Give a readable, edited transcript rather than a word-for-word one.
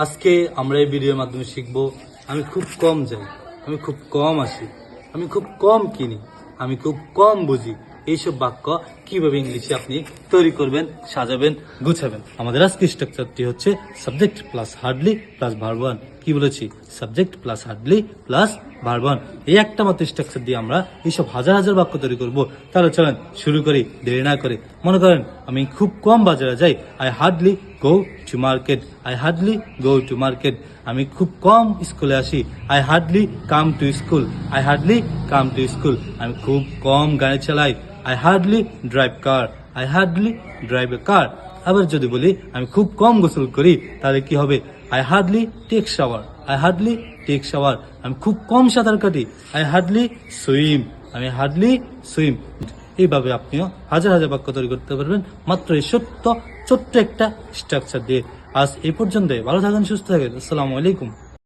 আজকে আমরা এই ভিডিওর মাধ্যমে শিখব আমি খুব কম যাই, আমি খুব কম আসি, আমি খুব কম কিনি, আমি খুব কম বুঝি। এইসব বাক্য কিভাবে ইংলিশে আপনি তৈরি করবেন, সাজাবেন, গুছাবেন। আমাদের আজকে স্ট্রাকচারটি হচ্ছে subject plus hardly plus verb one. কি বলেছি? Subject plus hardly plus verb one. এই একটা মাত্র স্ট্রাকচার দিয়ে আমরা এইসব হাজার হাজার বাক্য তৈরি করব। তাহলে চলেন শুরু করি দেরি না করে। মনে করেন আমি খুব কম বাজারে যাই, I hardly go to market, I hardly go to market. আমি খুব কম স্কুলে আসি, I hardly come to school, I hardly come to school. আমি খুব কম গাড়ি চালাই, I hardly drive car, I hardly drive a car. আবার যদি বলি আমি খুব কম গোসল করি, তাহলে কি হবে? I hardly take shower, I hardly take shower. আমি খুব কম সাঁতার কাটি, আই হার্ডলি সুইম, আমি হার্ডলি সুইম। এইভাবে আপনিও হাজার হাজার বাক্য তৈরি করতে পারবেন মাত্র এই ছোট্ট একটা স্ট্রাকচার দিয়ে। আজ এই পর্যন্ত। ভালো থাকেন, সুস্থ থাকেন। আসসালামু আলাইকুম।